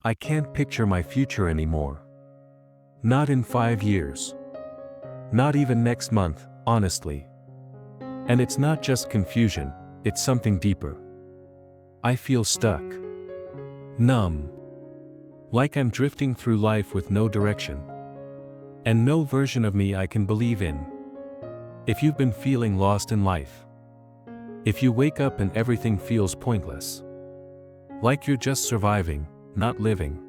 I can't picture my future anymore. Not in 5 years. Not even next month, honestly. And it's not just confusion, it's something deeper. I feel stuck. Numb. Like I'm drifting through life with no direction. And no version of me I can believe in. If you've been feeling lost in life. If you wake up and everything feels pointless. Like you're just surviving, not living.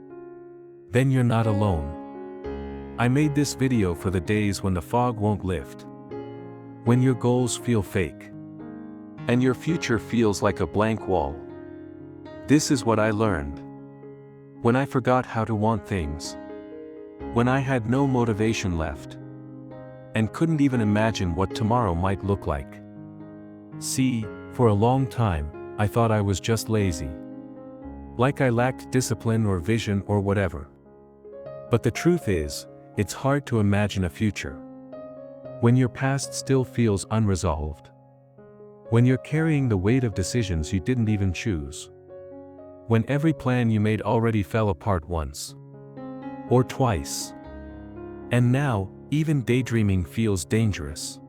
Then you're not alone. I made this video for the days when the fog won't lift. When your goals feel fake. And your future feels like a blank wall. This is what I learned. When I forgot how to want things. When I had no motivation left. And couldn't even imagine what tomorrow might look like. See, for a long time, I thought I was just lazy. Like I lacked discipline or vision or whatever. But the truth is, it's hard to imagine a future. When your past still feels unresolved. When you're carrying the weight of decisions you didn't even choose. When every plan you made already fell apart once. Or twice. And now, even daydreaming feels dangerous.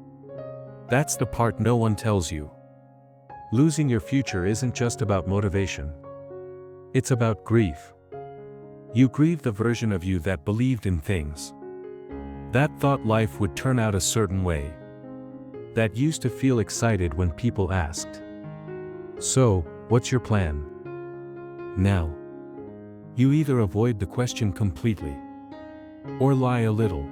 That's the part no one tells you. Losing your future isn't just about motivation. It's about grief. You grieve the version of you that believed in things. That thought life would turn out a certain way. That used to feel excited when people asked. So, what's your plan? Now. You either avoid the question completely. Or lie a little.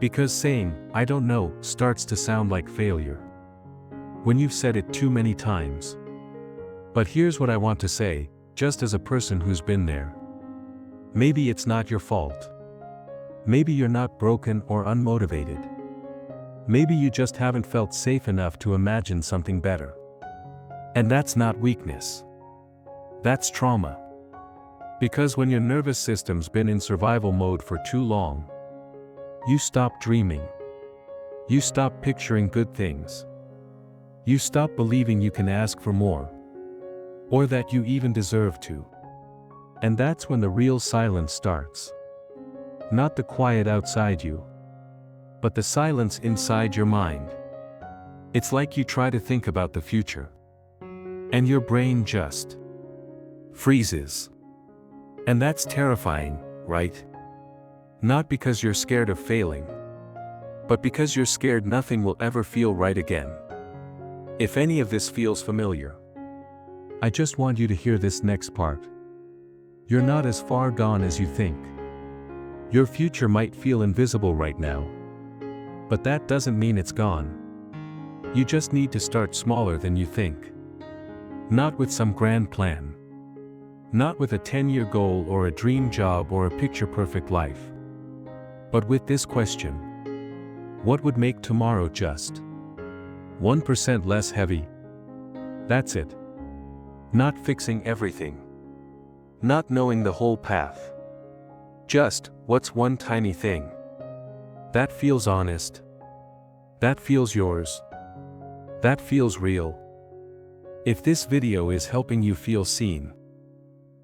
Because saying, "I don't know," starts to sound like failure. When you've said it too many times. But here's what I want to say, just as a person who's been there. Maybe it's not your fault. Maybe you're not broken or unmotivated. Maybe you just haven't felt safe enough to imagine something better. And that's not weakness. That's trauma. Because when your nervous system's been in survival mode for too long, you stop dreaming. You stop picturing good things. You stop believing you can ask for more. Or that you even deserve to. And that's when the real silence starts. Not the quiet outside you. But the silence inside your mind. It's like you try to think about the future. And your brain just freezes. And that's terrifying, right? Not because you're scared of failing. But because you're scared nothing will ever feel right again. If any of this feels familiar, I just want you to hear this next part. You're not as far gone as you think. Your future might feel invisible right now. But that doesn't mean it's gone. You just need to start smaller than you think. Not with some grand plan. Not with a 10-year goal or a dream job or a picture-perfect life. But with this question. What would make tomorrow just 1% less heavy? That's it. Not fixing everything. Not knowing the whole path. Just, what's one tiny thing? That feels honest. That feels yours. That feels real. If this video is helping you feel seen.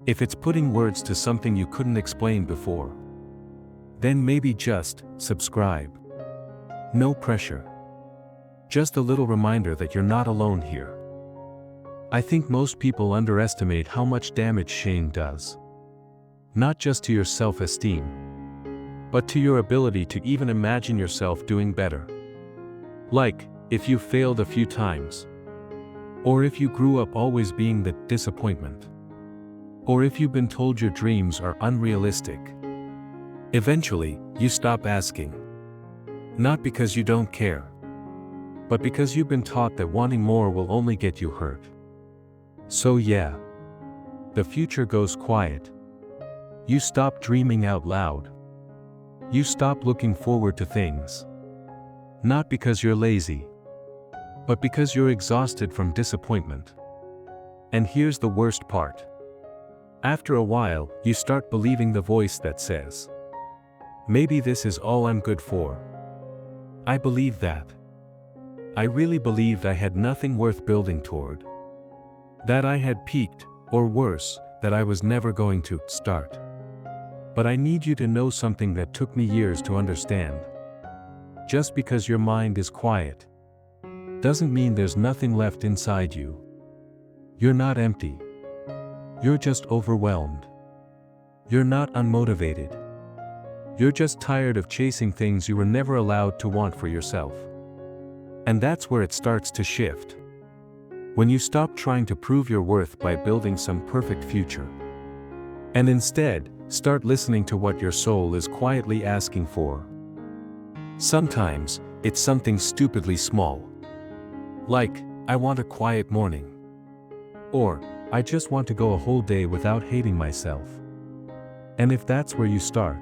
If it's putting words to something you couldn't explain before. Then maybe just, subscribe. No pressure. Just a little reminder that you're not alone here. I think most people underestimate how much damage shame does. Not just to your self-esteem. But to your ability to even imagine yourself doing better. Like, if you failed a few times. Or if you grew up always being the disappointment. Or if you've been told your dreams are unrealistic. Eventually, you stop asking. Not because you don't care. But because you've been taught that wanting more will only get you hurt. So yeah. The future goes quiet. You stop dreaming out loud. You stop looking forward to things. Not because you're lazy. But because you're exhausted from disappointment. And here's the worst part. After a while, you start believing the voice that says, maybe this is all I'm good for. I believe that. I really believed I had nothing worth building toward. That I had peaked, or worse, that I was never going to start. But I need you to know something that took me years to understand. Just because your mind is quiet doesn't mean there's nothing left inside you. You're not empty. You're just overwhelmed. You're not unmotivated. You're just tired of chasing things you were never allowed to want for yourself. And that's where it starts to shift. When you stop trying to prove your worth by building some perfect future, and instead, start listening to what your soul is quietly asking for. Sometimes, it's something stupidly small. Like, I want a quiet morning. Or, I just want to go a whole day without hating myself. And if that's where you start,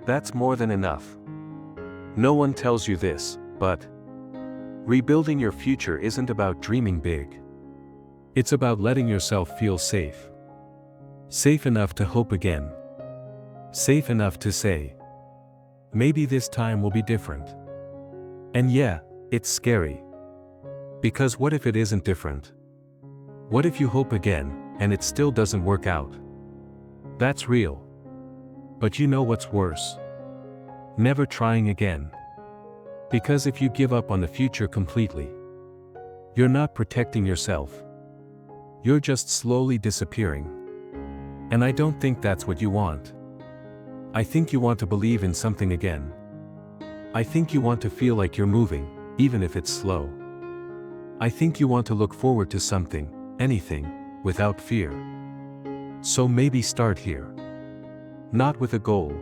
that's more than enough. No one tells you this, but rebuilding your future isn't about dreaming big. It's about letting yourself feel safe. Safe enough to hope again. Safe enough to say, maybe this time will be different. And yeah, it's scary. Because what if it isn't different? What if you hope again, and it still doesn't work out? That's real. But you know what's worse? Never trying again. Because if you give up on the future completely, you're not protecting yourself. You're just slowly disappearing. And I don't think that's what you want. I think you want to believe in something again. I think you want to feel like you're moving, even if it's slow. I think you want to look forward to something, anything, without fear. So maybe start here. Not with a goal.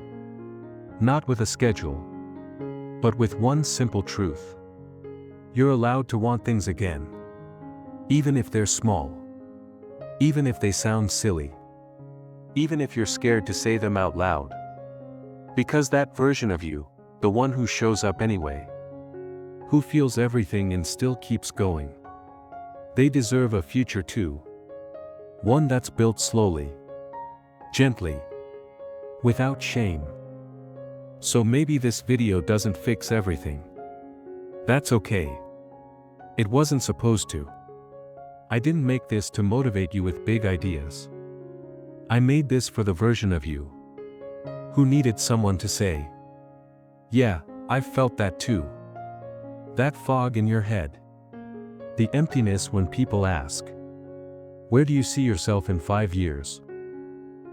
Not with a schedule. But with one simple truth. You're allowed to want things again. Even if they're small. Even if they sound silly. Even if you're scared to say them out loud. Because that version of you, the one who shows up anyway, who feels everything and still keeps going, they deserve a future too. One that's built slowly, gently, without shame. So maybe this video doesn't fix everything. That's okay. It wasn't supposed to. I didn't make this to motivate you with big ideas. I made this for the version of you who needed someone to say, yeah, I've felt that too. That fog in your head. The emptiness when people ask, where do you see yourself in 5 years?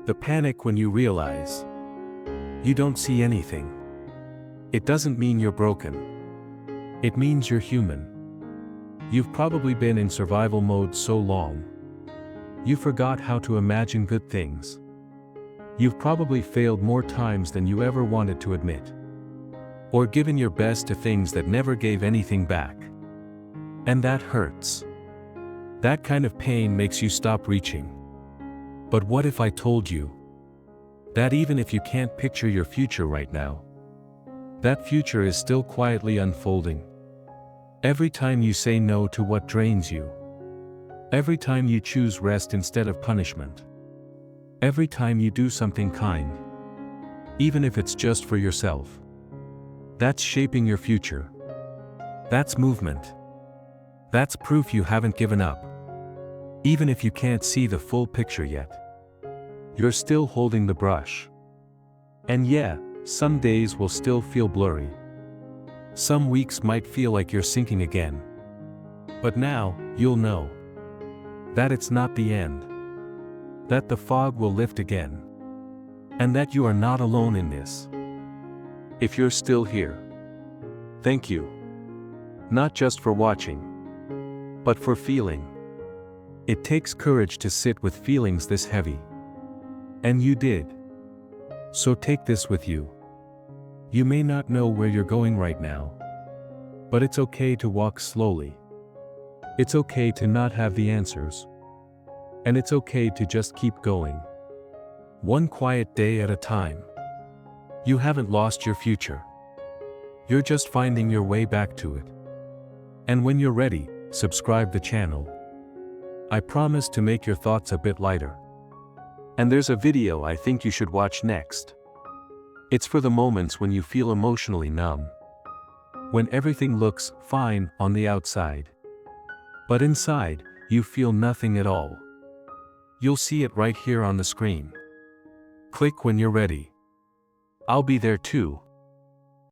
The panic when you realize you don't see anything. It doesn't mean you're broken. It means you're human. You've probably been in survival mode so long. You forgot how to imagine good things. You've probably failed more times than you ever wanted to admit. Or given your best to things that never gave anything back. And that hurts. That kind of pain makes you stop reaching. But what if I told you that even if you can't picture your future right now, that future is still quietly unfolding? Every time you say no to what drains you. Every time you choose rest instead of punishment. Every time you do something kind. Even if it's just for yourself. That's shaping your future. That's movement. That's proof you haven't given up. Even if you can't see the full picture yet. You're still holding the brush. And yeah, some days will still feel blurry. Some weeks might feel like you're sinking again. But now, you'll know that it's not the end. That the fog will lift again. And that you are not alone in this. If you're still here, thank you. Not just for watching, but for feeling. It takes courage to sit with feelings this heavy. And you did. So take this with you. You may not know where you're going right now. But it's okay to walk slowly. It's okay to not have the answers. And it's okay to just keep going. One quiet day at a time. You haven't lost your future. You're just finding your way back to it. And when you're ready, subscribe the channel. I promise to make your thoughts a bit lighter. And there's a video I think you should watch next. It's for the moments when you feel emotionally numb. When everything looks fine on the outside. But inside, you feel nothing at all. You'll see it right here on the screen. Click when you're ready. I'll be there too,